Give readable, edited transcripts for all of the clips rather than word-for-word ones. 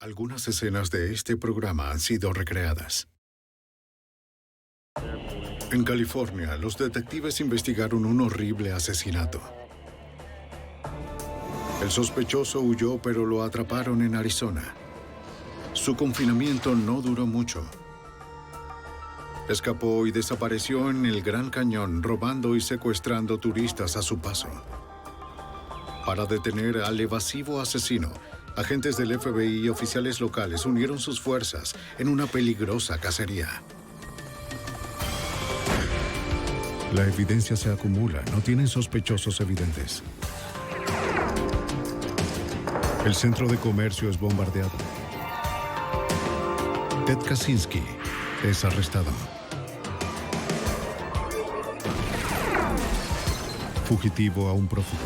Algunas escenas de este programa han sido recreadas. En California, los detectives investigaron un horrible asesinato. El sospechoso huyó, pero lo atraparon en Arizona. Su confinamiento no duró mucho. Escapó y desapareció en el Gran Cañón, robando y secuestrando turistas a su paso. Para detener al evasivo asesino, agentes del FBI y oficiales locales unieron sus fuerzas en una peligrosa cacería. La evidencia se acumula, no tienen sospechosos evidentes. El centro de comercio es bombardeado. Ted Kaczynski es arrestado. Fugitivo a un prófugo.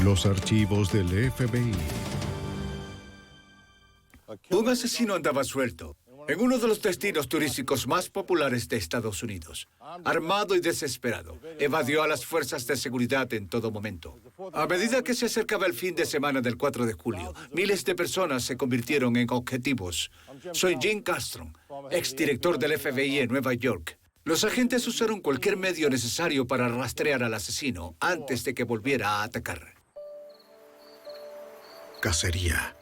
Los archivos del FBI. Un asesino andaba suelto en uno de los destinos turísticos más populares de Estados Unidos. Armado y desesperado, evadió a las fuerzas de seguridad en todo momento. A medida que se acercaba el fin de semana del 4 de julio, miles de personas se convirtieron en objetivos. Soy Jim Castron, exdirector del FBI en Nueva York. Los agentes usaron cualquier medio necesario para rastrear al asesino antes de que volviera a atacar. Cacería.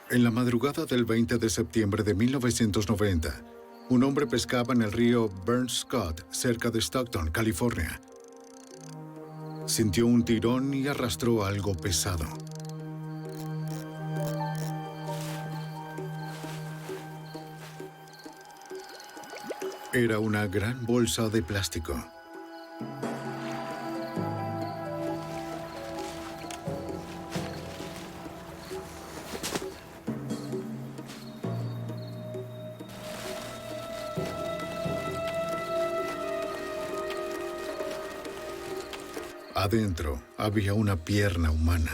En la madrugada del 20 de septiembre de 1990, un hombre pescaba en el río Burnt Scott, cerca de Stockton, California. Sintió un tirón y arrastró algo pesado. Era una gran bolsa de plástico. Adentro había una pierna humana.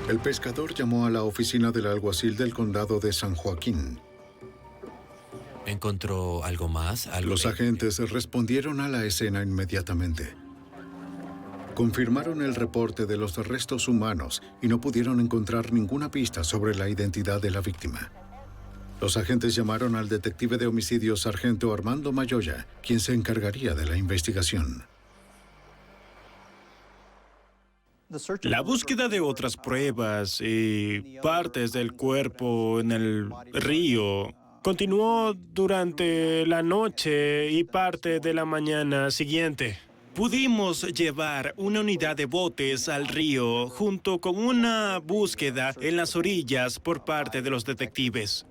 El pescador llamó a la oficina del alguacil del condado de San Joaquín. ¿Encontró algo más? Los agentes respondieron a la escena inmediatamente. Confirmaron el reporte de los restos humanos y no pudieron encontrar ninguna pista sobre la identidad de la víctima. Los agentes llamaron al detective de homicidios sargento Armando Mayoya, quien se encargaría de la investigación. La búsqueda de otras pruebas y partes del cuerpo en el río continuó durante la noche y parte de la mañana siguiente. Pudimos llevar una unidad de botes al río junto con una búsqueda en las orillas por parte de los detectives.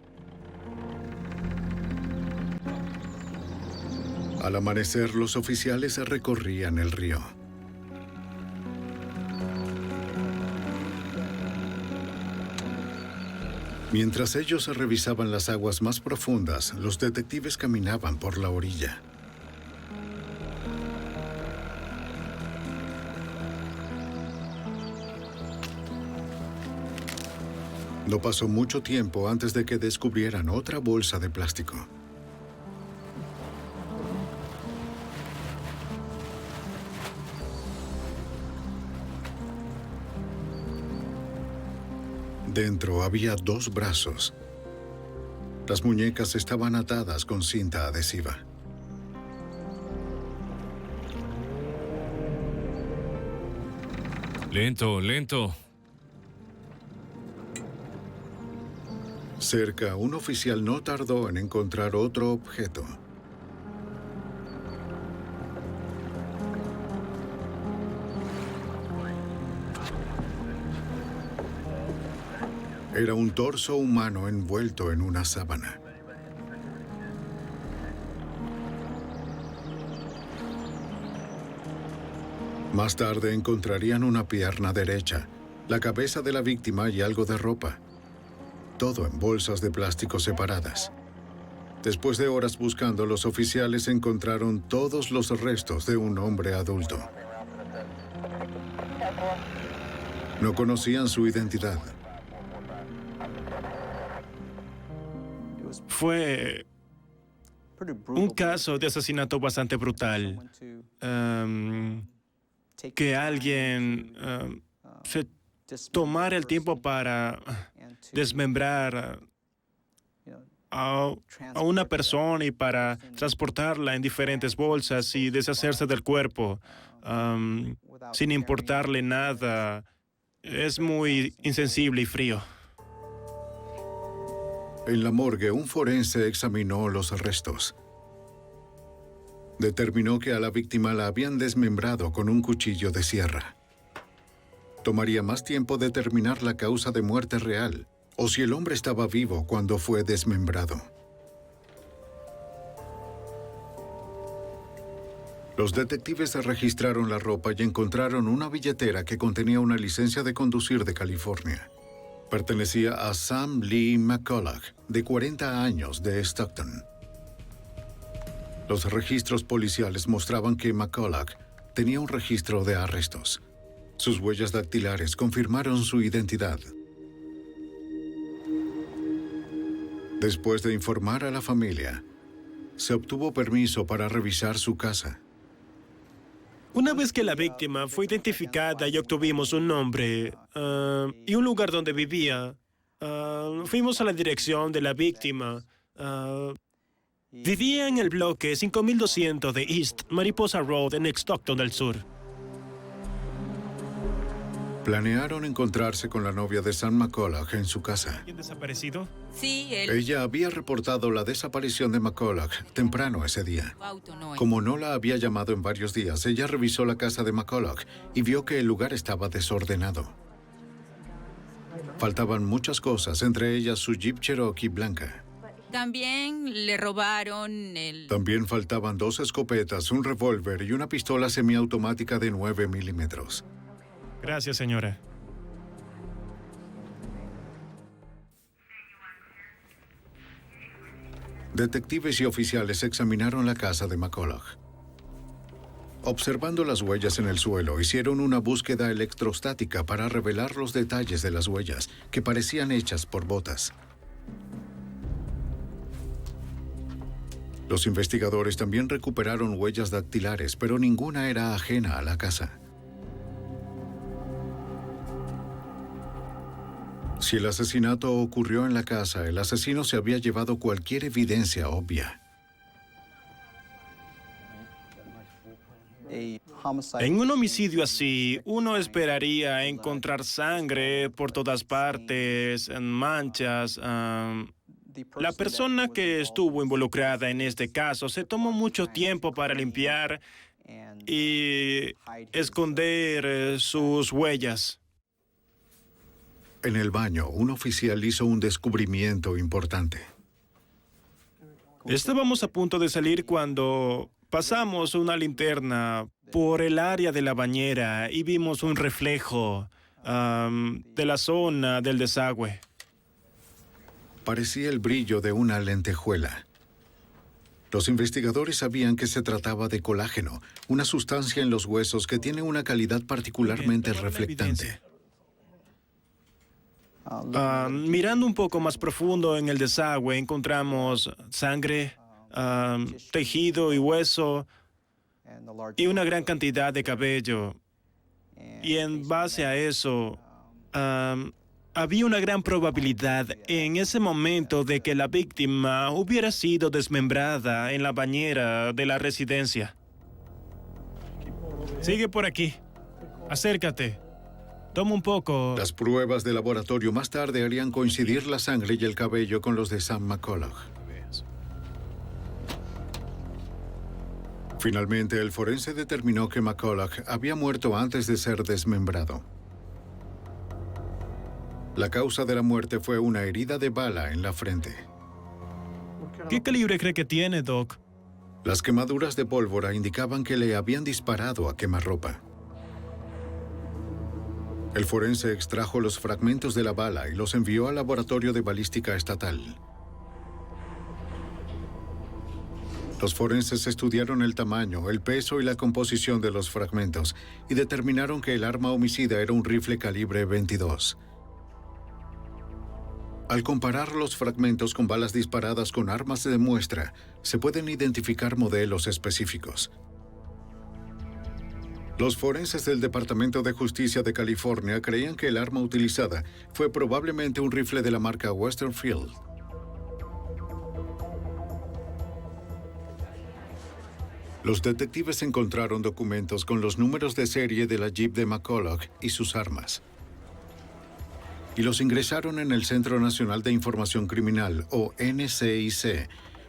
Al amanecer, los oficiales recorrían el río. Mientras ellos revisaban las aguas más profundas, los detectives caminaban por la orilla. No pasó mucho tiempo antes de que descubrieran otra bolsa de plástico. Dentro había 2 brazos. Las muñecas estaban atadas con cinta adhesiva. Lento, lento. Cerca, un oficial no tardó en encontrar otro objeto. Era un torso humano envuelto en una sábana. Más tarde encontrarían una pierna derecha, la cabeza de la víctima y algo de ropa. Todo en bolsas de plástico separadas. Después de horas buscando, los oficiales encontraron todos los restos de un hombre adulto. No conocían su identidad. Fue un caso de asesinato bastante brutal. Que alguien se tomara el tiempo para desmembrar a una persona y para transportarla en diferentes bolsas y deshacerse del cuerpo sin importarle nada, es muy insensible y frío. En la morgue, un forense examinó los restos. Determinó que a la víctima la habían desmembrado con un cuchillo de sierra. Tomaría más tiempo determinar la causa de muerte real o si el hombre estaba vivo cuando fue desmembrado. Los detectives registraron la ropa y encontraron una billetera que contenía una licencia de conducir de California. Pertenecía a Sam Lee McCulloch, de 40 años, de Stockton. Los registros policiales mostraban que McCulloch tenía un registro de arrestos. Sus huellas dactilares confirmaron su identidad. Después de informar a la familia, se obtuvo permiso para revisar su casa. Una vez que la víctima fue identificada y obtuvimos un nombre y un lugar donde vivía, fuimos a la dirección de la víctima. Vivía en el bloque 5200 de East Mariposa Road en Stockton del Sur. Planearon encontrarse con la novia de Sam McCulloch en su casa. ¿Alguien desaparecido? Sí, Ella había reportado la desaparición de McCulloch temprano ese día. Como no la había llamado en varios días, ella revisó la casa de McCulloch y vio que el lugar estaba desordenado. Faltaban muchas cosas, entre ellas su Jeep Cherokee blanca. También le robaron También faltaban 2 escopetas, un revólver y una pistola semiautomática de 9 milímetros. Gracias, señora. Detectives y oficiales examinaron la casa de McCulloch. Observando las huellas en el suelo, hicieron una búsqueda electrostática para revelar los detalles de las huellas, que parecían hechas por botas. Los investigadores también recuperaron huellas dactilares, pero ninguna era ajena a la casa. Si el asesinato ocurrió en la casa, el asesino se había llevado cualquier evidencia obvia. En un homicidio así, uno esperaría encontrar sangre por todas partes, en manchas. La persona que estuvo involucrada en este caso se tomó mucho tiempo para limpiar y esconder sus huellas. En el baño, un oficial hizo un descubrimiento importante. Estábamos a punto de salir cuando pasamos una linterna por el área de la bañera y vimos un reflejo de la zona del desagüe. Parecía el brillo de una lentejuela. Los investigadores sabían que se trataba de colágeno, una sustancia en los huesos que tiene una calidad particularmente reflectante. Mirando un poco más profundo en el desagüe, encontramos sangre, tejido y hueso y una gran cantidad de cabello. Y en base a eso, había una gran probabilidad en ese momento de que la víctima hubiera sido desmembrada en la bañera de la residencia. Sigue por aquí. Acércate. Toma un poco. Las pruebas de laboratorio más tarde harían coincidir la sangre y el cabello con los de Sam McCulloch. Finalmente, el forense determinó que McCulloch había muerto antes de ser desmembrado. La causa de la muerte fue una herida de bala en la frente. ¿Qué calibre cree que tiene, Doc? Las quemaduras de pólvora indicaban que le habían disparado a quemarropa. El forense extrajo los fragmentos de la bala y los envió al laboratorio de balística estatal. Los forenses estudiaron el tamaño, el peso y la composición de los fragmentos y determinaron que el arma homicida era un rifle calibre 22. Al comparar los fragmentos con balas disparadas con armas de muestra, se pueden identificar modelos específicos. Los forenses del Departamento de Justicia de California creían que el arma utilizada fue probablemente un rifle de la marca Westerfield. Los detectives encontraron documentos con los números de serie de la Jeep de McCulloch y sus armas, y los ingresaron en el Centro Nacional de Información Criminal, o NCIC,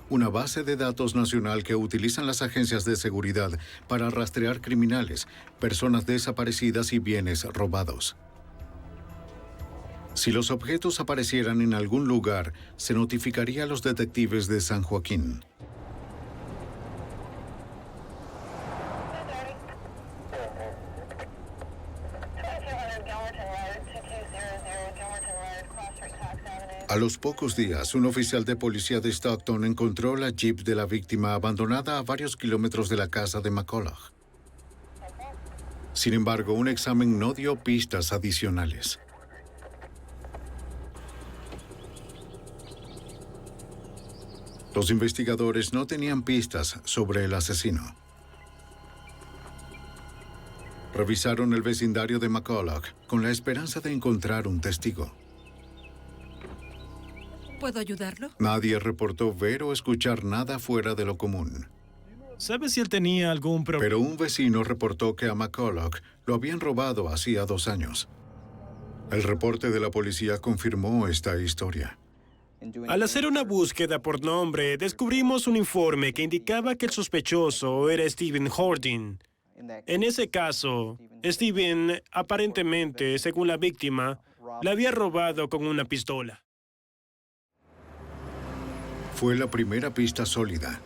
una base de datos nacional que utilizan las agencias de seguridad para rastrear criminales, personas desaparecidas y bienes robados. Si los objetos aparecieran en algún lugar, se notificaría a los detectives de San Joaquín. A los pocos días, un oficial de policía de Stockton encontró la Jeep de la víctima abandonada a varios kilómetros de la casa de McCulloch. Sin embargo, un examen no dio pistas adicionales. Los investigadores no tenían pistas sobre el asesino. Revisaron el vecindario de McCulloch con la esperanza de encontrar un testigo. ¿Puedo ayudarlo? Nadie reportó ver o escuchar nada fuera de lo común. ¿Sabes si él tenía algún problema? Pero un vecino reportó que a McCulloch lo habían robado hacía 2 años. El reporte de la policía confirmó esta historia. Al hacer una búsqueda por nombre, descubrimos un informe que indicaba que el sospechoso era Stephen Hording. En ese caso, Stephen, aparentemente, según la víctima, le había robado con una pistola. Fue la primera pista sólida.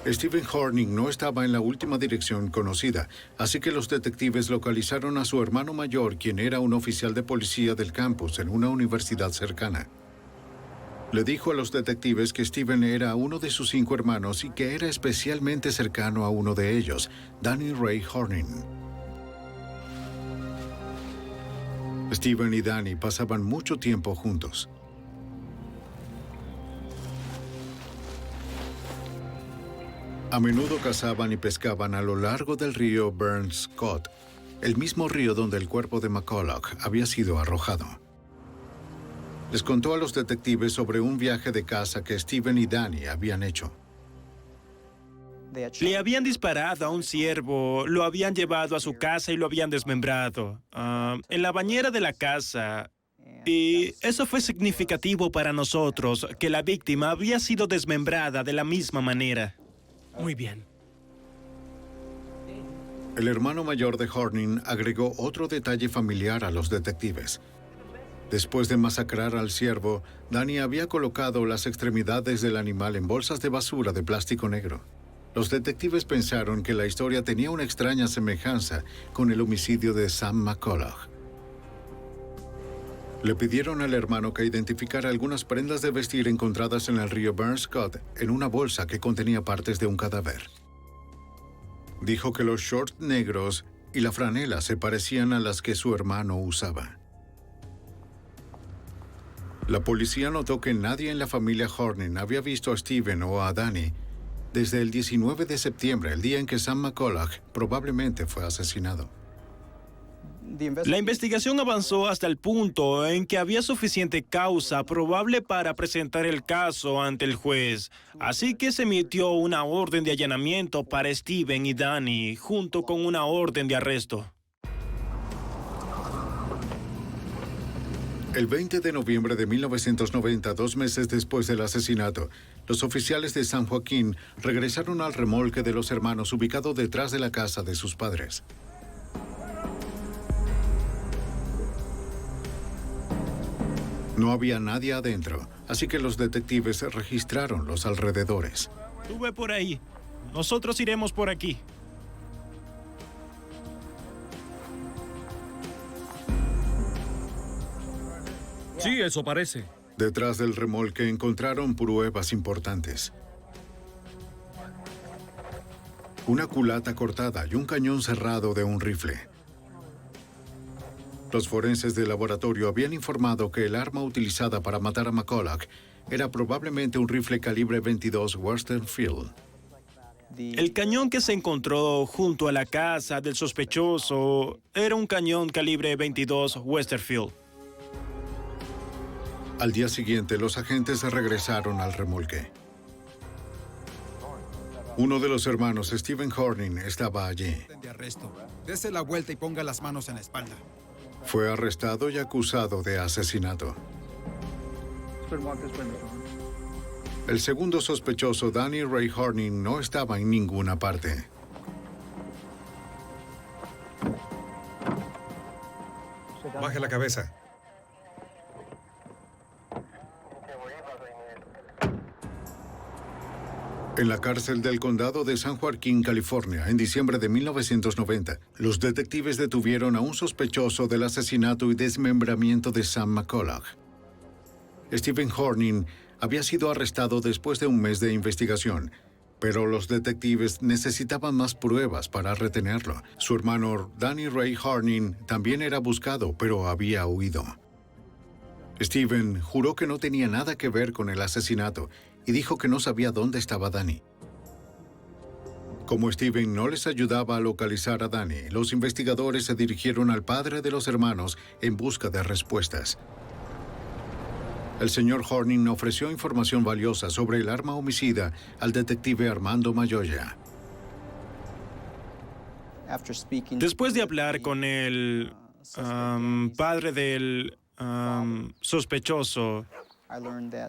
Stephen Hording no estaba en la última dirección conocida, así que los detectives localizaron a su hermano mayor, quien era un oficial de policía del campus en una universidad cercana. Le dijo a los detectives que Stephen era uno de sus 5 hermanos y que era especialmente cercano a uno de ellos, Danny Ray Hording. Stephen y Danny pasaban mucho tiempo juntos. A menudo cazaban y pescaban a lo largo del río Burns Scott, el mismo río donde el cuerpo de McCulloch había sido arrojado. Les contó a los detectives sobre un viaje de caza que Stephen y Danny habían hecho. Le habían disparado a un ciervo, lo habían llevado a su casa y lo habían desmembrado en la bañera de la casa. Y eso fue significativo para nosotros, que la víctima había sido desmembrada de la misma manera. Muy bien. El hermano mayor de Hording agregó otro detalle familiar a los detectives. Después de masacrar al ciervo, Danny había colocado las extremidades del animal en bolsas de basura de plástico negro. Los detectives pensaron que la historia tenía una extraña semejanza con el homicidio de Sam McCulloch. Le pidieron al hermano que identificara algunas prendas de vestir encontradas en el río Burns Scott en una bolsa que contenía partes de un cadáver. Dijo que los shorts negros y la franela se parecían a las que su hermano usaba. La policía notó que nadie en la familia Hording había visto a Stephen o a Danny desde el 19 de septiembre, el día en que Sam McCulloch probablemente fue asesinado. La investigación avanzó hasta el punto en que había suficiente causa probable para presentar el caso ante el juez, así que se emitió una orden de allanamiento para Stephen y Danny, junto con una orden de arresto. El 20 de noviembre de 1990, 2 meses después del asesinato, los oficiales de San Joaquín regresaron al remolque de los hermanos ubicado detrás de la casa de sus padres. No había nadie adentro, así que los detectives registraron los alrededores. Tú ve por ahí. Nosotros iremos por aquí. Sí, eso parece. Detrás del remolque encontraron pruebas importantes. Una culata cortada y un cañón cerrado de un rifle. Los forenses del laboratorio habían informado que el arma utilizada para matar a McCulloch era probablemente un rifle calibre 22 Western Field. El cañón que se encontró junto a la casa del sospechoso era un cañón calibre 22 Westerfield. Al día siguiente, los agentes regresaron al remolque. Uno de los hermanos, Stephen Horning, estaba allí. De arresto. Dese la vuelta y ponga las manos en la espalda. Fue arrestado y acusado de asesinato. El segundo sospechoso, Danny Ray Horning, no estaba en ninguna parte. Baje la cabeza. En la cárcel del condado de San Joaquín, California, en diciembre de 1990, los detectives detuvieron a un sospechoso del asesinato y desmembramiento de Sam McCulloch. Stephen Horning había sido arrestado después de un mes de investigación, pero los detectives necesitaban más pruebas para retenerlo. Su hermano, Danny Ray Horning, también era buscado, pero había huido. Stephen juró que no tenía nada que ver con el asesinato y dijo que no sabía dónde estaba Danny. Como Stephen no les ayudaba a localizar a Danny, los investigadores se dirigieron al padre de los hermanos en busca de respuestas. El señor Horning ofreció información valiosa sobre el arma homicida al detective Armando Mayoya. Después de hablar con el padre del sospechoso,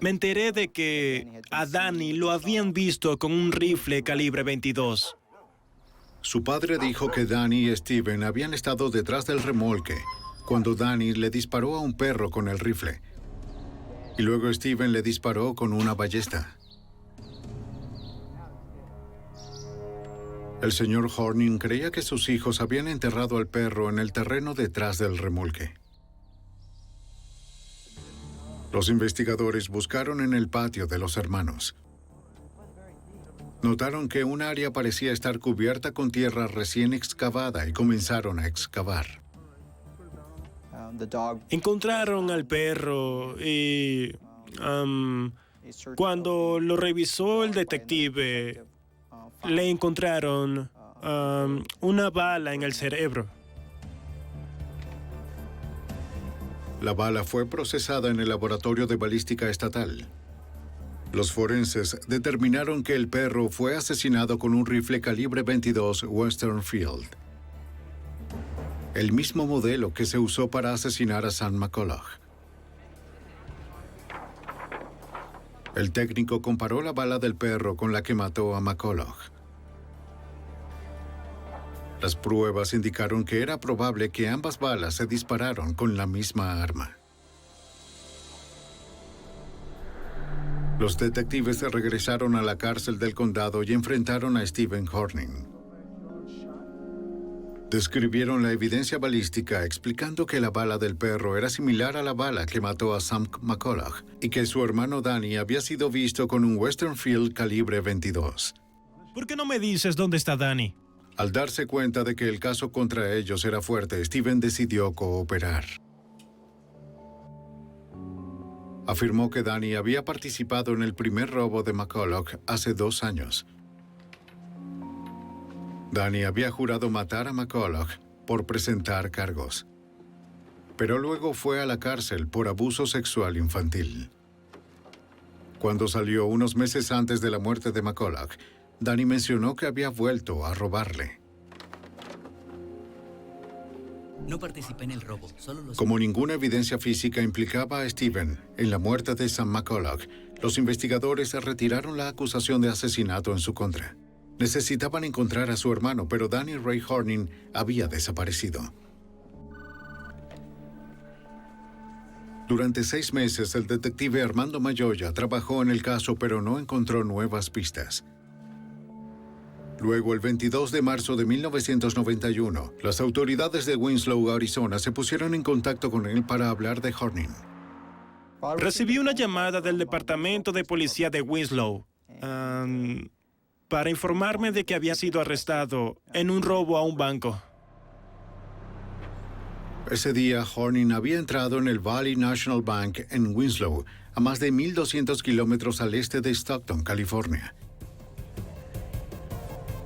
me enteré de que a Danny lo habían visto con un rifle calibre 22. Su padre dijo que Danny y Stephen habían estado detrás del remolque cuando Danny le disparó a un perro con el rifle. Y luego Stephen le disparó con una ballesta. El señor Horning creía que sus hijos habían enterrado al perro en el terreno detrás del remolque. Los investigadores buscaron en el patio de los hermanos. Notaron que un área parecía estar cubierta con tierra recién excavada y comenzaron a excavar. Encontraron al perro y cuando lo revisó el detective, le encontraron una bala en el cerebro. La bala fue procesada en el laboratorio de balística estatal. Los forenses determinaron que el perro fue asesinado con un rifle calibre 22 Western Field, el mismo modelo que se usó para asesinar a Sam McCulloch. El técnico comparó la bala del perro con la que mató a McCulloch. Las pruebas indicaron que era probable que ambas balas se dispararon con la misma arma. Los detectives regresaron a la cárcel del condado y enfrentaron a Stephen Horning. Describieron la evidencia balística explicando que la bala del perro era similar a la bala que mató a Sam McCulloch y que su hermano Danny había sido visto con un Western Field calibre 22. ¿Por qué no me dices dónde está Danny? Al darse cuenta de que el caso contra ellos era fuerte, Stephen decidió cooperar. Afirmó que Danny había participado en el primer robo de McCulloch hace 2 años. Danny había jurado matar a McCulloch por presentar cargos, pero luego fue a la cárcel por abuso sexual infantil. Cuando salió unos meses antes de la muerte de McCulloch, Danny mencionó que había vuelto a robarle. No participé en el robo, solo los... Como ninguna evidencia física implicaba a Stephen en la muerte de Sam McCulloch, los investigadores retiraron la acusación de asesinato en su contra. Necesitaban encontrar a su hermano, pero Danny Ray Horning había desaparecido. Durante 6 meses, el detective Armando Mayoya trabajó en el caso, pero no encontró nuevas pistas. Luego, el 22 de marzo de 1991, las autoridades de Winslow, Arizona, se pusieron en contacto con él para hablar de Horning. Recibí una llamada del Departamento de Policía de Winslow para informarme de que había sido arrestado en un robo a un banco. Ese día, Horning había entrado en el Valley National Bank en Winslow, a más de 1.200 kilómetros al este de Stockton, California.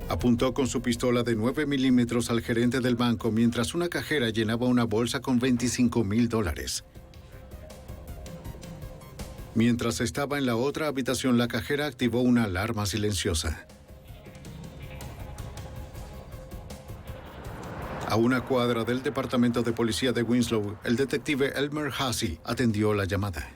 Apuntó con su pistola de 9 milímetros al gerente del banco mientras una cajera llenaba una bolsa con $25,000. Mientras estaba en la otra habitación, la cajera activó una alarma silenciosa. A una cuadra del departamento de policía de Winslow, el detective Elmer Hussey atendió la llamada.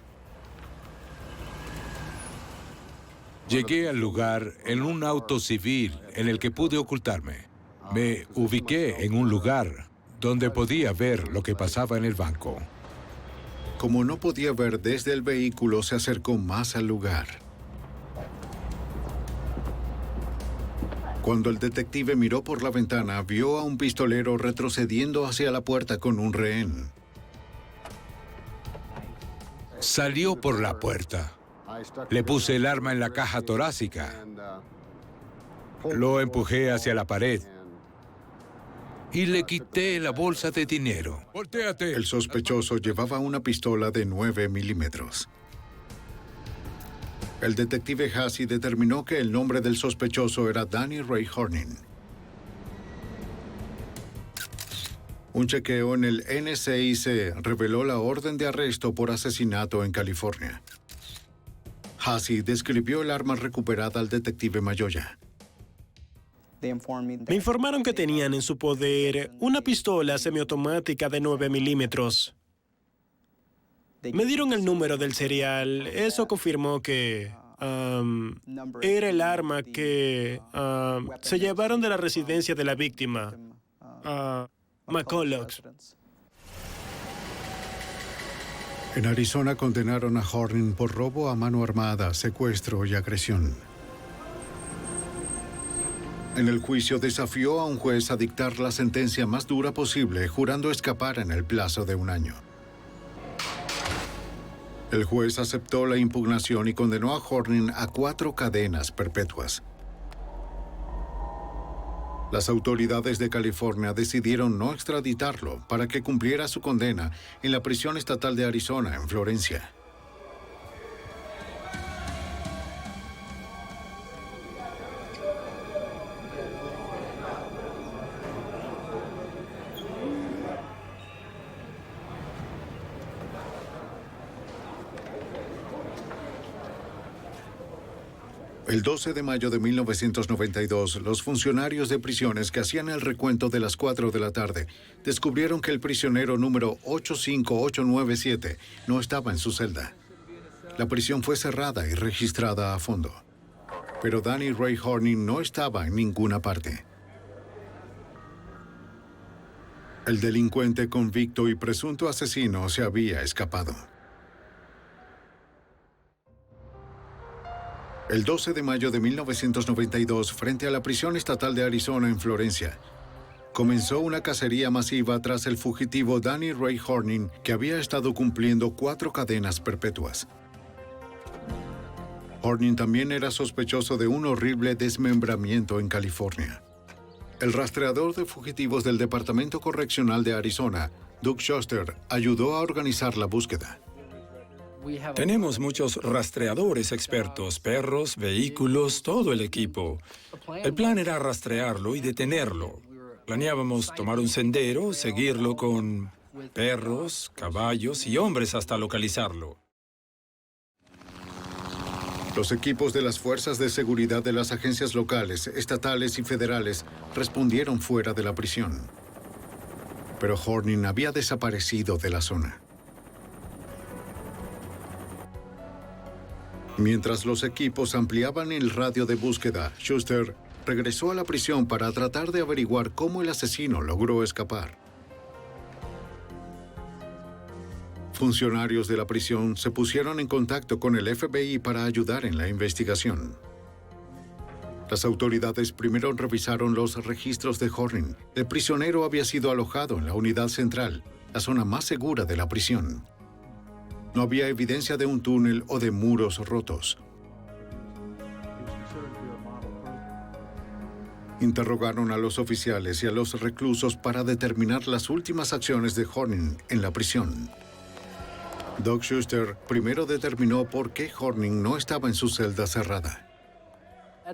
Llegué al lugar en un auto civil en el que pude ocultarme. Me ubiqué en un lugar donde podía ver lo que pasaba en el banco. Como no podía ver desde el vehículo, se acercó más al lugar. Cuando el detective miró por la ventana, vio a un pistolero retrocediendo hacia la puerta con un rehén. Salió por la puerta. Le puse el arma en la caja torácica. Lo empujé hacia la pared. Y le quité la bolsa de dinero. ¡Voltéate! El sospechoso llevaba una pistola de 9 milímetros. El detective Hussey determinó que el nombre del sospechoso era Danny Ray Horning. Un chequeo en el NCIC reveló la orden de arresto por asesinato en California. Hussey describió el arma recuperada al detective Mayoya. Me informaron que tenían en su poder una pistola semiautomática de 9 milímetros. Me dieron el número del serial. Eso confirmó que era el arma que se llevaron de la residencia de la víctima, McCulloch. En Arizona condenaron a Horning por robo a mano armada, secuestro y agresión. En el juicio desafió a un juez a dictar la sentencia más dura posible, jurando escapar en el plazo de 1 año. El juez aceptó la impugnación y condenó a Horning a 4 cadenas perpetuas. Las autoridades de California decidieron no extraditarlo para que cumpliera su condena en la prisión estatal de Arizona, en Florencia. El 12 de mayo de 1992, los funcionarios de prisiones que hacían el recuento de las 4 de la tarde descubrieron que el prisionero número 85897 no estaba en su celda. La prisión fue cerrada y registrada a fondo. Pero Danny Ray Horning no estaba en ninguna parte. El delincuente convicto y presunto asesino se había escapado. El 12 de mayo de 1992, frente a la prisión estatal de Arizona en Florencia, comenzó una cacería masiva tras el fugitivo Danny Ray Horning, que había estado cumpliendo 4 cadenas perpetuas. Horning también era sospechoso de un horrible desmembramiento en California. El rastreador de fugitivos del Departamento Correccional de Arizona, Doug Shuster, ayudó a organizar la búsqueda. Tenemos muchos rastreadores expertos, perros, vehículos, todo el equipo. El plan era rastrearlo y detenerlo. Planeábamos tomar un sendero, seguirlo con perros, caballos y hombres hasta localizarlo. Los equipos de las fuerzas de seguridad de las agencias locales, estatales y federales respondieron fuera de la prisión. Pero Horning había desaparecido de la zona. Mientras los equipos ampliaban el radio de búsqueda, Shuster regresó a la prisión para tratar de averiguar cómo el asesino logró escapar. Funcionarios de la prisión se pusieron en contacto con el FBI para ayudar en la investigación. Las autoridades primero revisaron los registros de Horning. El prisionero había sido alojado en la unidad central, la zona más segura de la prisión. No había evidencia de un túnel o de muros rotos. Interrogaron a los oficiales y a los reclusos para determinar las últimas acciones de Horning en la prisión. Doug Schuster primero determinó por qué Horning no estaba en su celda cerrada.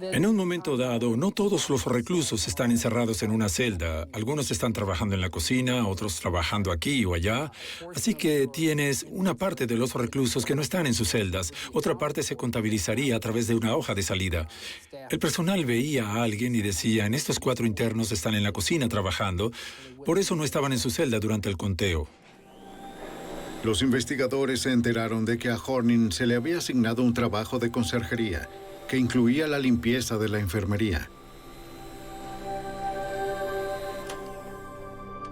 En un momento dado, no todos los reclusos están encerrados en una celda. Algunos están trabajando en la cocina, otros trabajando aquí o allá. Así que tienes una parte de los reclusos que no están en sus celdas. Otra parte se contabilizaría a través de una hoja de salida. El personal veía a alguien y decía, estos 4 internos están en la cocina trabajando, por eso no estaban en su celda durante el conteo. Los investigadores se enteraron de que a Horning se le había asignado un trabajo de conserjería, que incluía la limpieza de la enfermería.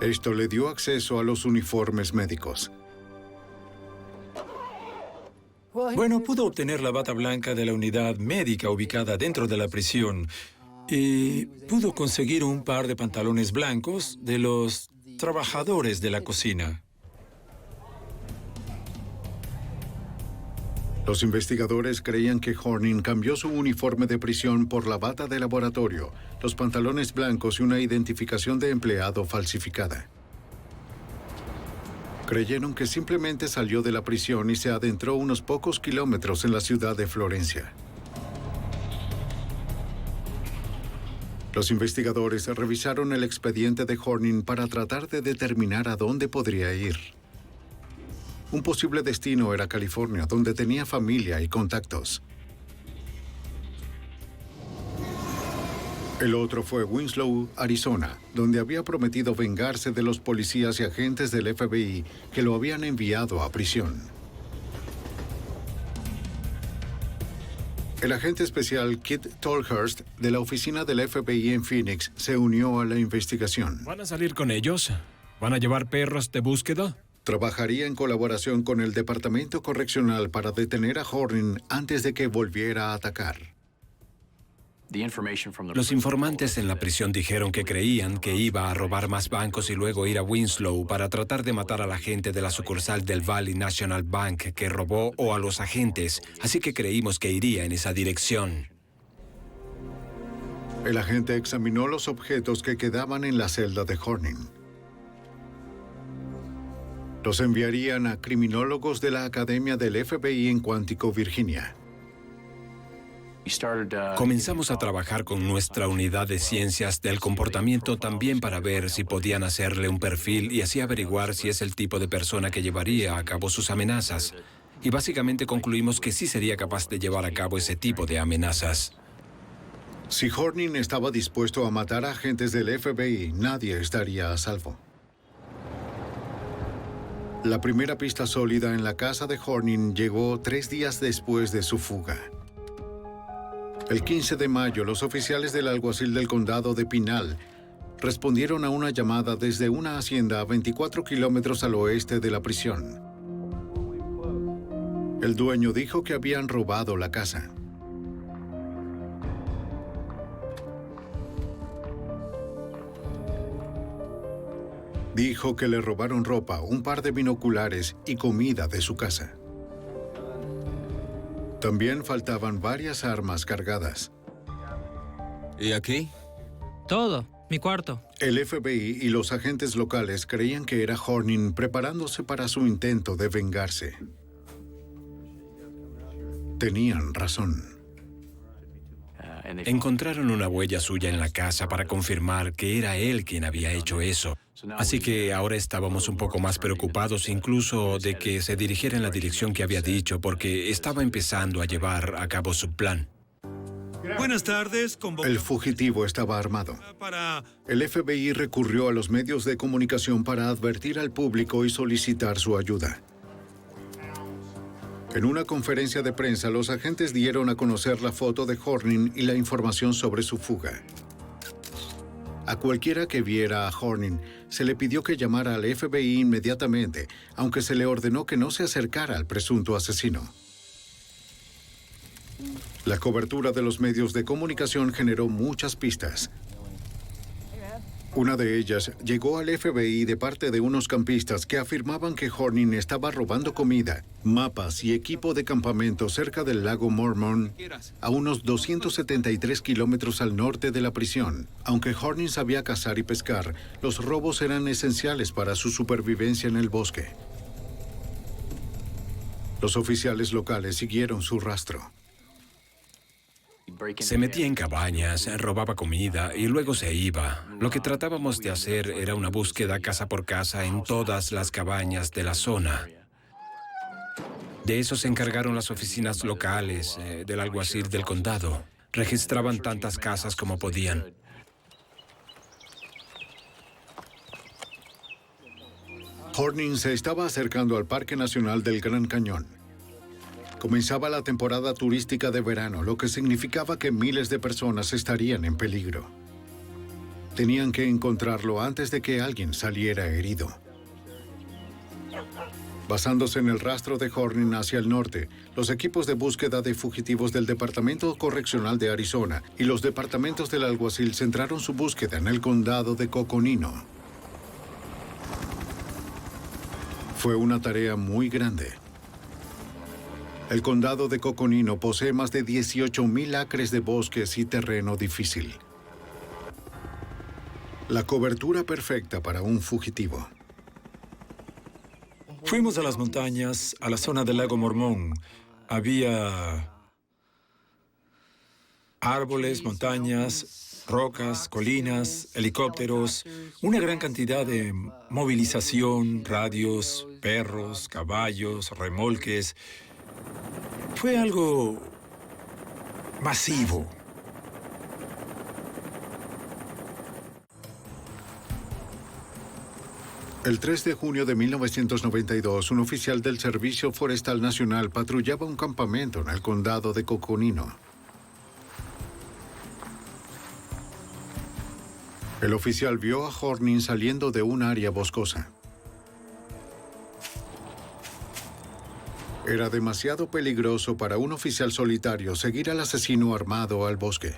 Esto le dio acceso a los uniformes médicos. Bueno, pudo obtener la bata blanca de la unidad médica ubicada dentro de la prisión y pudo conseguir un par de pantalones blancos de los trabajadores de la cocina. Los investigadores creían que Horning cambió su uniforme de prisión por la bata de laboratorio, los pantalones blancos y una identificación de empleado falsificada. Creyeron que simplemente salió de la prisión y se adentró unos pocos kilómetros en la ciudad de Florencia. Los investigadores revisaron el expediente de Horning para tratar de determinar a dónde podría ir. Un posible destino era California, donde tenía familia y contactos. El otro fue Winslow, Arizona, donde había prometido vengarse de los policías y agentes del FBI que lo habían enviado a prisión. El agente especial Kit Tolhurst, de la oficina del FBI en Phoenix, se unió a la investigación. ¿Van a salir con ellos? ¿Van a llevar perros de búsqueda? Trabajaría en colaboración con el Departamento Correccional para detener a Horning antes de que volviera a atacar. Los informantes en la prisión dijeron que creían que iba a robar más bancos y luego ir a Winslow para tratar de matar a la gente de la sucursal del Valley National Bank que robó o a los agentes, así que creímos que iría en esa dirección. El agente examinó los objetos que quedaban en la celda de Horning. Los enviarían a criminólogos de la Academia del FBI en Quantico, Virginia. Comenzamos a trabajar con nuestra unidad de ciencias del comportamiento también para ver si podían hacerle un perfil y así averiguar si es el tipo de persona que llevaría a cabo sus amenazas. Y básicamente concluimos que sí sería capaz de llevar a cabo ese tipo de amenazas. Si Horning estaba dispuesto a matar a agentes del FBI, nadie estaría a salvo. La primera pista sólida en la casa de Horning llegó 3 días después de su fuga. El 15 de mayo, los oficiales del alguacil del condado de Pinal respondieron a una llamada desde una hacienda a 24 kilómetros al oeste de la prisión. El dueño dijo que habían robado la casa. Dijo que le robaron ropa, un par de binoculares y comida de su casa. También faltaban varias armas cargadas. ¿Y aquí? Todo. Mi cuarto. El FBI y los agentes locales creían que era Horning preparándose para su intento de vengarse. Tenían razón. Encontraron una huella suya en la casa para confirmar que era él quien había hecho eso. Así que ahora estábamos un poco más preocupados incluso de que se dirigiera en la dirección que había dicho, porque estaba empezando a llevar a cabo su plan. Buenas tardes. El fugitivo estaba armado. El FBI recurrió a los medios de comunicación para advertir al público y solicitar su ayuda. En una conferencia de prensa, los agentes dieron a conocer la foto de Horning y la información sobre su fuga. A cualquiera que viera a Horning, se le pidió que llamara al FBI inmediatamente, aunque se le ordenó que no se acercara al presunto asesino. La cobertura de los medios de comunicación generó muchas pistas. Una de ellas llegó al FBI de parte de unos campistas que afirmaban que Horning estaba robando comida, mapas y equipo de campamento cerca del lago Mormon, a unos 273 kilómetros al norte de la prisión. Aunque Horning sabía cazar y pescar, los robos eran esenciales para su supervivencia en el bosque. Los oficiales locales siguieron su rastro. Se metía en cabañas, robaba comida y luego se iba. Lo que tratábamos de hacer era una búsqueda casa por casa en todas las cabañas de la zona. De eso se encargaron las oficinas locales del alguacil del condado. Registraban tantas casas como podían. Horning se estaba acercando al Parque Nacional del Gran Cañón. Comenzaba la temporada turística de verano, lo que significaba que miles de personas estarían en peligro. Tenían que encontrarlo antes de que alguien saliera herido. Basándose en el rastro de Horning hacia el norte, los equipos de búsqueda de fugitivos del Departamento Correccional de Arizona y los departamentos del alguacil centraron su búsqueda en el condado de Coconino. Fue una tarea muy grande. El condado de Coconino posee más de 18,000 acres de bosques y terreno difícil. La cobertura perfecta para un fugitivo. Fuimos a las montañas, a la zona del lago Mormón. Había árboles, montañas, rocas, colinas, helicópteros, una gran cantidad de movilización, radios, perros, caballos, remolques. Fue algo masivo. El 3 de junio de 1992, un oficial del Servicio Forestal Nacional patrullaba un campamento en el condado de Coconino. El oficial vio a Horning saliendo de un área boscosa. Era demasiado peligroso para un oficial solitario seguir al asesino armado al bosque.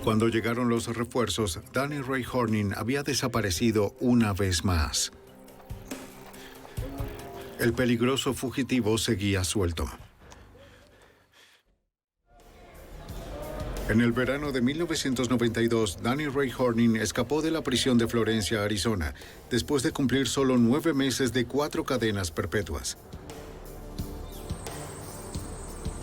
Cuando llegaron los refuerzos, Danny Ray Horning había desaparecido una vez más. El peligroso fugitivo seguía suelto. En el verano de 1992, Danny Ray Horning escapó de la prisión de Florencia, Arizona, después de cumplir solo 9 meses de 4 cadenas perpetuas.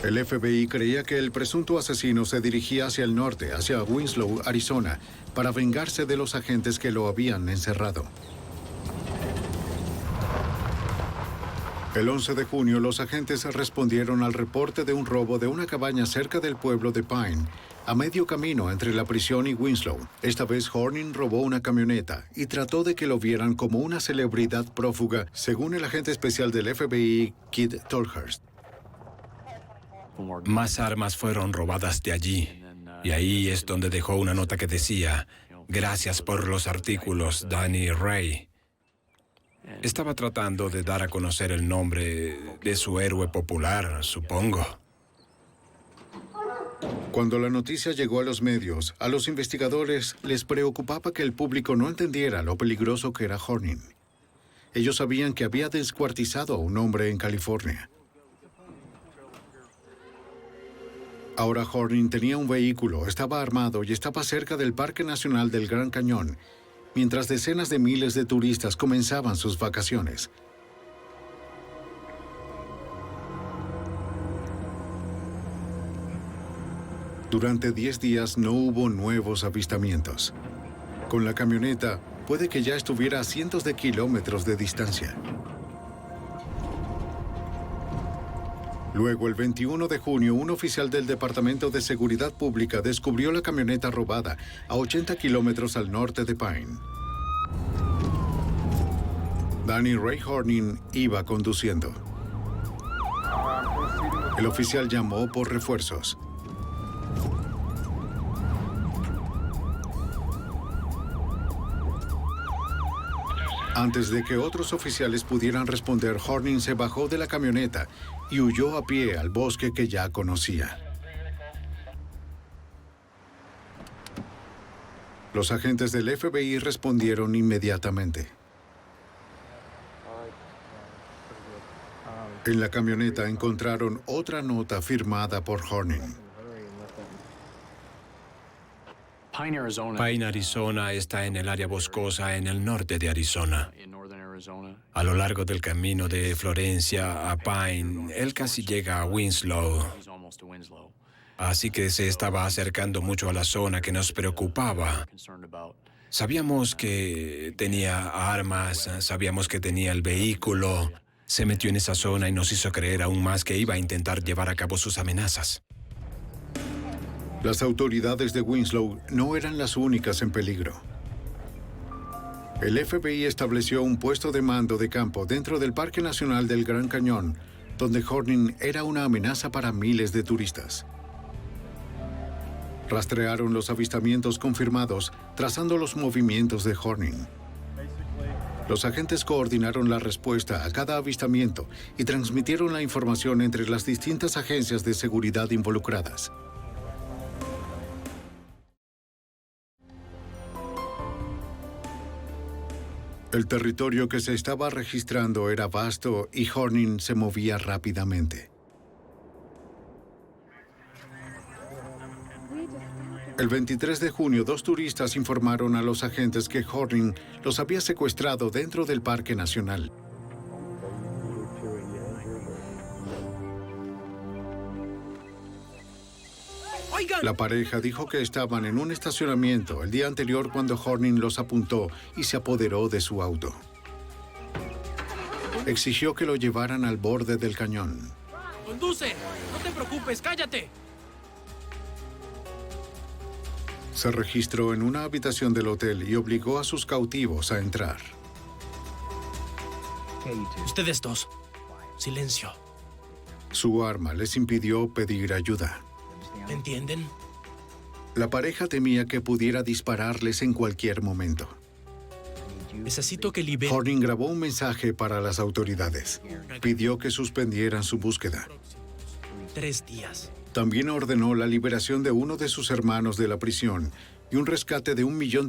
El FBI creía que el presunto asesino se dirigía hacia el norte, hacia Winslow, Arizona, para vengarse de los agentes que lo habían encerrado. El 11 de junio, los agentes respondieron al reporte de un robo de una cabaña cerca del pueblo de Pine, a medio camino entre la prisión y Winslow. Esta vez Horning robó una camioneta y trató de que lo vieran como una celebridad prófuga, según el agente especial del FBI, Kid Tolhurst. Más armas fueron robadas de allí. Y ahí es donde dejó una nota que decía: "Gracias por los artículos, Danny Ray". Estaba tratando de dar a conocer el nombre de su héroe popular, supongo. Cuando la noticia llegó a los medios, a los investigadores les preocupaba que el público no entendiera lo peligroso que era Horning. Ellos sabían que había descuartizado a un hombre en California. Ahora Horning tenía un vehículo, estaba armado y estaba cerca del Parque Nacional del Gran Cañón, mientras decenas de miles de turistas comenzaban sus vacaciones. Durante 10 días no hubo nuevos avistamientos. Con la camioneta, puede que ya estuviera a cientos de kilómetros de distancia. Luego, el 21 de junio, un oficial del Departamento de Seguridad Pública descubrió la camioneta robada a 80 kilómetros al norte de Pine. Danny Ray Horning iba conduciendo. El oficial llamó por refuerzos. Antes de que otros oficiales pudieran responder, Horning se bajó de la camioneta y huyó a pie al bosque que ya conocía. Los agentes del FBI respondieron inmediatamente. En la camioneta encontraron otra nota firmada por Horning. Pine, Arizona está en el área boscosa en el norte de Arizona. A lo largo del camino de Florencia a Pine, él casi llega a Winslow. Así que se estaba acercando mucho a la zona que nos preocupaba. Sabíamos que tenía armas, sabíamos que tenía el vehículo. Se metió en esa zona y nos hizo creer aún más que iba a intentar llevar a cabo sus amenazas. Las autoridades de Winslow no eran las únicas en peligro. El FBI estableció un puesto de mando de campo dentro del Parque Nacional del Gran Cañón, donde Horning era una amenaza para miles de turistas. Rastrearon los avistamientos confirmados, trazando los movimientos de Horning. Los agentes coordinaron la respuesta a cada avistamiento y transmitieron la información entre las distintas agencias de seguridad involucradas. El territorio que se estaba registrando era vasto y Horning se movía rápidamente. El 23 de junio, 2 turistas informaron a los agentes que Horning los había secuestrado dentro del Parque Nacional. La pareja dijo que estaban en un estacionamiento el día anterior cuando Horning los apuntó y se apoderó de su auto. Exigió que lo llevaran al borde del cañón. ¡Conduce! ¡No te preocupes! ¡Cállate! Se registró en una habitación del hotel y obligó a sus cautivos a entrar. Ustedes dos, silencio. Su arma les impidió pedir ayuda. ¿Entienden? La pareja temía que pudiera dispararles en cualquier momento. Necesito que liberen. Horning grabó un mensaje para las autoridades. Pidió que suspendieran su búsqueda. 3 días. También ordenó la liberación de uno de sus hermanos de la prisión y un rescate de $1 millón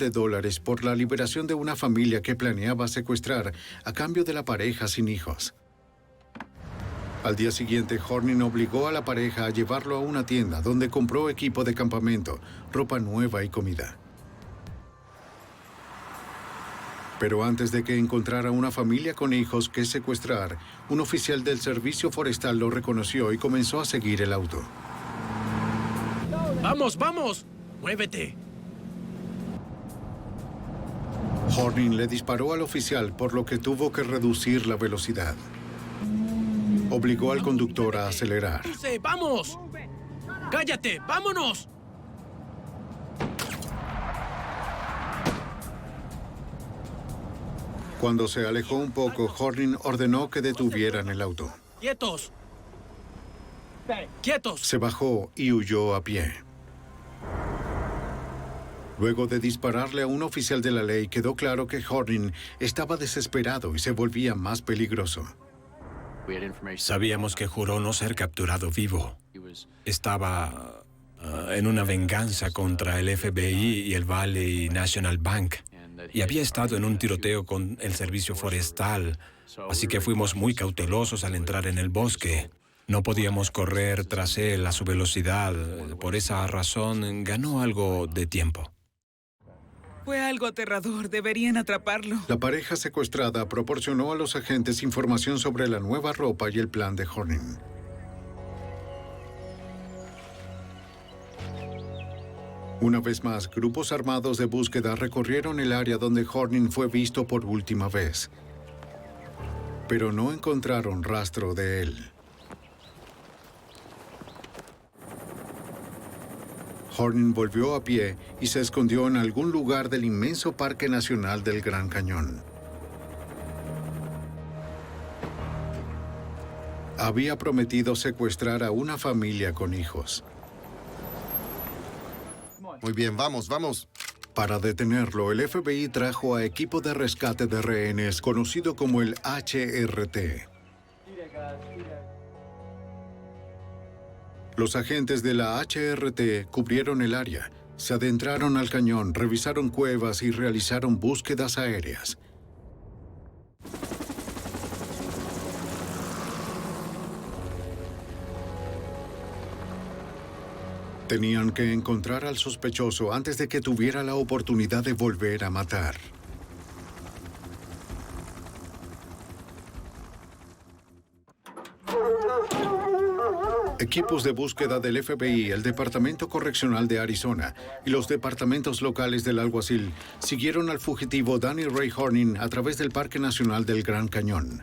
por la liberación de una familia que planeaba secuestrar a cambio de la pareja sin hijos. Al día siguiente, Horning obligó a la pareja a llevarlo a una tienda donde compró equipo de campamento, ropa nueva y comida. Pero antes de que encontrara una familia con hijos que secuestrar, un oficial del servicio forestal lo reconoció y comenzó a seguir el auto. ¡Vamos, vamos! ¡Muévete! Horning le disparó al oficial, por lo que tuvo que reducir la velocidad. Obligó al conductor a acelerar. ¡Vamos! ¡Cállate! ¡Vámonos! Cuando se alejó un poco, Horning ordenó que detuvieran el auto. ¡Quietos! ¡Quietos! Se bajó y huyó a pie. Luego de dispararle a un oficial de la ley, quedó claro que Horning estaba desesperado y se volvía más peligroso. Sabíamos que juró no ser capturado vivo. Estaba en una venganza contra el FBI y el Valley National Bank. Y había estado en un tiroteo con el servicio forestal. Así que fuimos muy cautelosos al entrar en el bosque. No podíamos correr tras él a su velocidad. Por esa razón, ganó algo de tiempo. Fue algo aterrador. Deberían atraparlo. La pareja secuestrada proporcionó a los agentes información sobre la nueva ropa y el plan de Horning. Una vez más, grupos armados de búsqueda recorrieron el área donde Horning fue visto por última vez. Pero no encontraron rastro de él. Horning volvió a pie y se escondió en algún lugar del inmenso Parque Nacional del Gran Cañón. Había prometido secuestrar a una familia con hijos. Muy bien, vamos, vamos. Para detenerlo, el FBI trajo a equipo de rescate de rehenes, conocido como el HRT. Los agentes de la HRT cubrieron el área, Se adentraron al cañón, revisaron cuevas y realizaron búsquedas aéreas. Tenían que encontrar al sospechoso antes de que tuviera la oportunidad de volver a matar. Equipos de búsqueda del FBI, el Departamento Correccional de Arizona y los departamentos locales del alguacil siguieron al fugitivo Danny Ray Horning a través del Parque Nacional del Gran Cañón.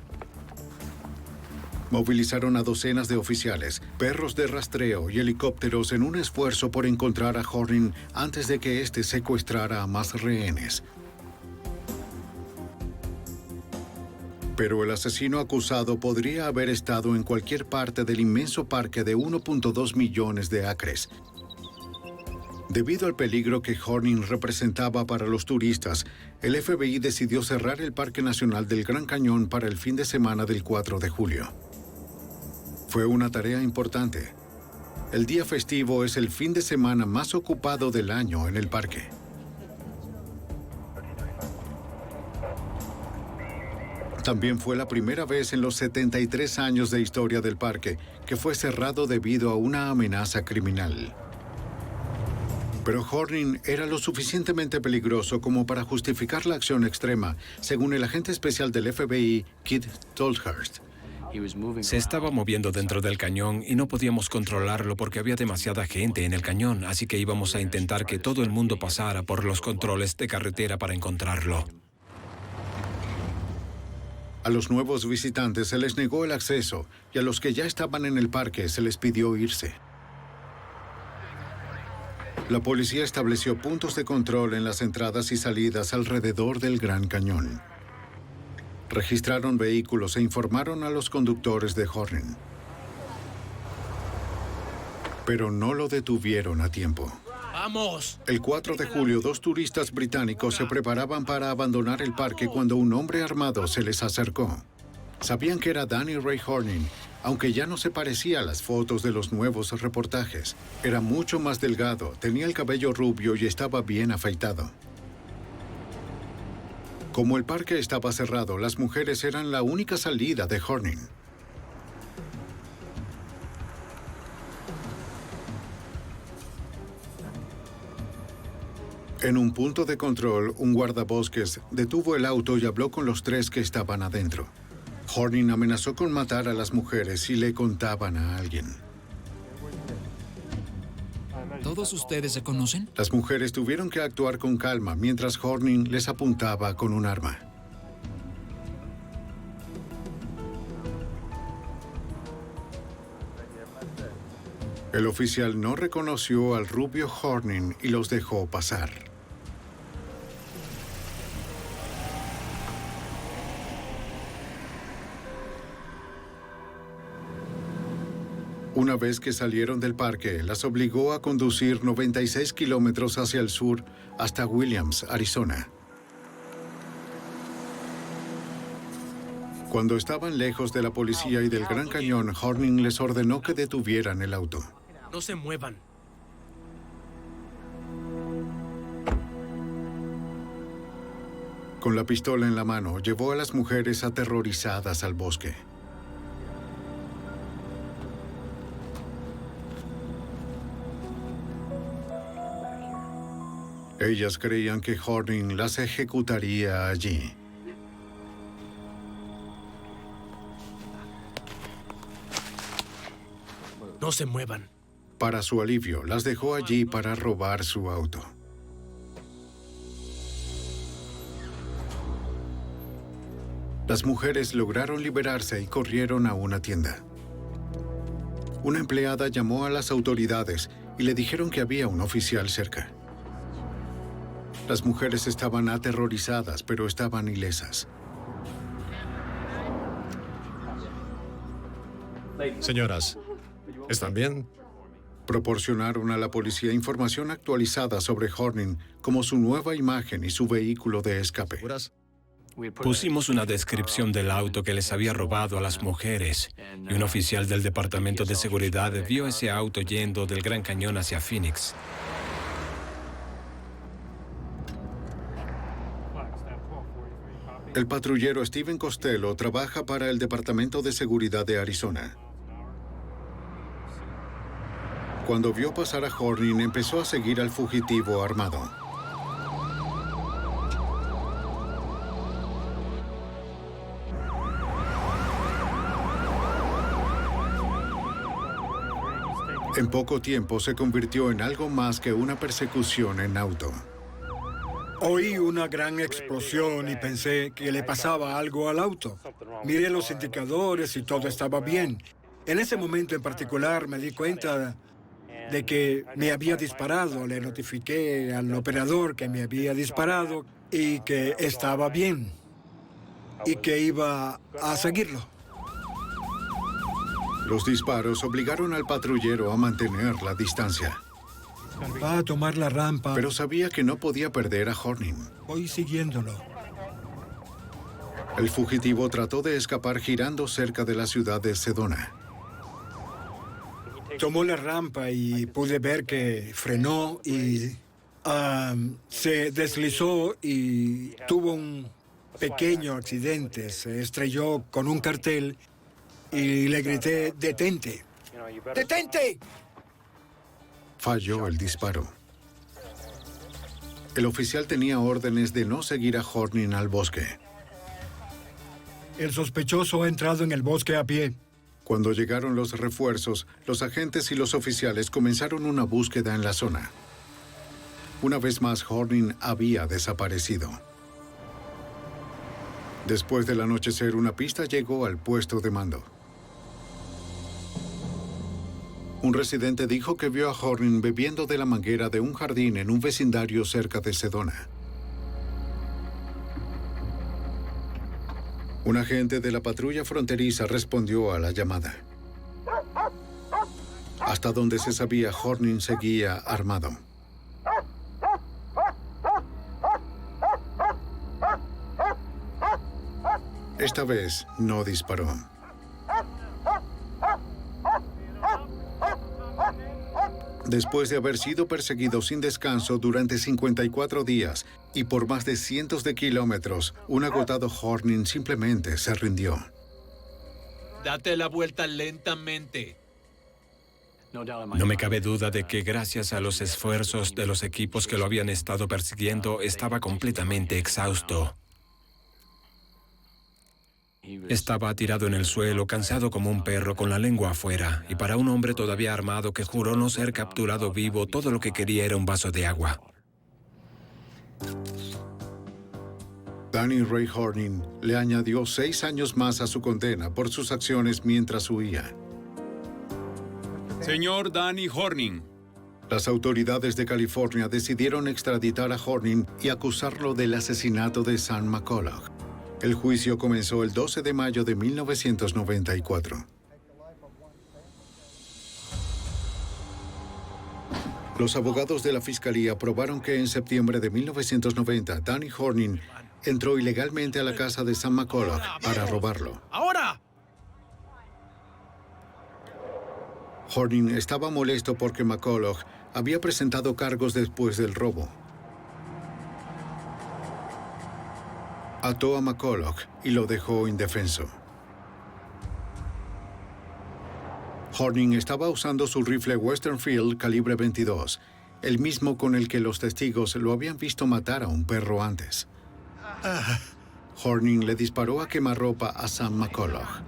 Movilizaron a docenas de oficiales, perros de rastreo y helicópteros en un esfuerzo por encontrar a Horning antes de que éste secuestrara a más rehenes. Pero el asesino acusado podría haber estado en cualquier parte del inmenso parque de 1.2 millones de acres. Debido al peligro que Horning representaba para los turistas, el FBI decidió cerrar el Parque Nacional del Gran Cañón para el fin de semana del 4 de julio. Fue una tarea importante. El día festivo es el fin de semana más ocupado del año en el parque. También fue la primera vez en los 73 años de historia del parque que fue cerrado debido a una amenaza criminal. Pero Horning era lo suficientemente peligroso como para justificar la acción extrema, según el agente especial del FBI, Keith Tolhurst. Se estaba moviendo dentro del cañón y no podíamos controlarlo porque había demasiada gente en el cañón, así que íbamos a intentar que todo el mundo pasara por los controles de carretera para encontrarlo. A los nuevos visitantes se les negó el acceso y a los que ya estaban en el parque se les pidió irse. La policía estableció puntos de control en las entradas y salidas alrededor del Gran Cañón. Registraron vehículos e informaron a los conductores de Horning. Pero no lo detuvieron a tiempo. ¡Vamos! El 4 de julio, 2 turistas británicos se preparaban para abandonar el parque cuando un hombre armado se les acercó. Sabían que era Danny Ray Horning, aunque ya no se parecía a las fotos de los nuevos reportajes. Era mucho más delgado, tenía el cabello rubio y estaba bien afeitado. Como el parque estaba cerrado, las mujeres eran la única salida de Horning. En un punto de control, un guardabosques detuvo el auto y habló con los 3 que estaban adentro. Horning amenazó con matar a las mujeres si le contaban a alguien. ¿Todos ustedes se conocen? Las mujeres tuvieron que actuar con calma mientras Horning les apuntaba con un arma. El oficial no reconoció al rubio Horning y los dejó pasar. Una vez que salieron del parque, las obligó a conducir 96 kilómetros hacia el sur hasta Williams, Arizona. Cuando estaban lejos de la policía y del Gran Cañón, Horning les ordenó que detuvieran el auto. No se muevan. Con la pistola en la mano, llevó a las mujeres aterrorizadas al bosque. Ellas creían que Horning las ejecutaría allí. No se muevan. Para su alivio, las dejó allí para robar su auto. Las mujeres lograron liberarse y corrieron a una tienda. Una empleada llamó a las autoridades y le dijeron que había un oficial cerca. Las mujeres estaban aterrorizadas, pero estaban ilesas. Señoras, ¿están bien? Proporcionaron a la policía información actualizada sobre Horning, como su nueva imagen y su vehículo de escape. Pusimos una descripción del auto que les había robado a las mujeres, y un oficial del Departamento de Seguridad vio ese auto yendo del Gran Cañón hacia Phoenix. El patrullero Steven Costello trabaja para el Departamento de Seguridad de Arizona. Cuando vio pasar a Horning, empezó a seguir al fugitivo armado. En poco tiempo se convirtió en algo más que una persecución en auto. Oí una gran explosión y pensé que le pasaba algo al auto. Miré los indicadores y todo estaba bien. En ese momento en particular me di cuenta de que me había disparado. Le notifiqué al operador que me había disparado y que estaba bien y que iba a seguirlo. Los disparos obligaron al patrullero a mantener la distancia. Va a tomar la rampa. Pero sabía que no podía perder a Horning. Voy siguiéndolo. El fugitivo trató de escapar girando cerca de la ciudad de Sedona. Tomó la rampa y pude ver que frenó y se deslizó y tuvo un pequeño accidente. Se estrelló con un cartel y le grité, ¡detente! ¡Detente! Falló el disparo. El oficial tenía órdenes de no seguir a Horning al bosque. El sospechoso ha entrado en el bosque a pie. Cuando llegaron los refuerzos, los agentes y los oficiales comenzaron una búsqueda en la zona. Una vez más, Horning había desaparecido. Después del anochecer, una pista llegó al puesto de mando. Un residente dijo que vio a Horning bebiendo de la manguera de un jardín en un vecindario cerca de Sedona. Un agente de la patrulla fronteriza respondió a la llamada. Hasta donde se sabía, Horning seguía armado. Esta vez no disparó. Después de haber sido perseguido sin descanso durante 54 días y por más de cientos de kilómetros, un agotado Horning simplemente se rindió. Date la vuelta lentamente. No me cabe duda de que gracias a los esfuerzos de los equipos que lo habían estado persiguiendo, estaba completamente exhausto. Estaba tirado en el suelo, cansado como un perro, con la lengua afuera, y para un hombre todavía armado que juró no ser capturado vivo, todo lo que quería era un vaso de agua. Danny Ray Horning le añadió 6 años más a su condena por sus acciones mientras huía. Señor Danny Horning. Las autoridades de California decidieron extraditar a Horning y acusarlo del asesinato de Sam McCulloch. El juicio comenzó el 12 de mayo de 1994. Los abogados de la fiscalía probaron que en septiembre de 1990, Danny Horning entró ilegalmente a la casa de Sam McCulloch para robarlo. ¡Ahora! Horning estaba molesto porque McCulloch había presentado cargos después del robo. Ató a McCulloch y lo dejó indefenso. Horning estaba usando su rifle Westernfield calibre 22, el mismo con el que los testigos lo habían visto matar a un perro antes. Horning le disparó a quemarropa a Sam McCulloch.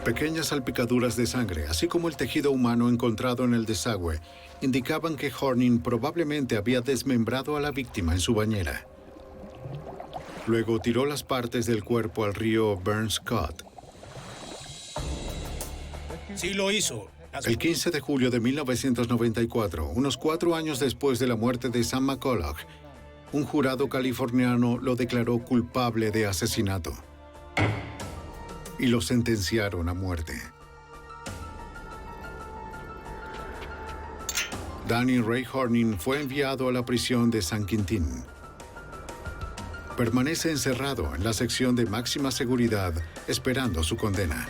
Pequeñas salpicaduras de sangre, así como el tejido humano encontrado en el desagüe, indicaban que Horning probablemente había desmembrado a la víctima en su bañera. Luego tiró las partes del cuerpo al río Burnscott. Sí lo hizo. El 15 de julio de 1994, unos 4 años después de la muerte de Sam McCulloch, un jurado californiano lo declaró culpable de asesinato y lo sentenciaron a muerte. Danny Ray Horning fue enviado a la prisión de San Quintín. Permanece encerrado en la sección de máxima seguridad esperando su condena.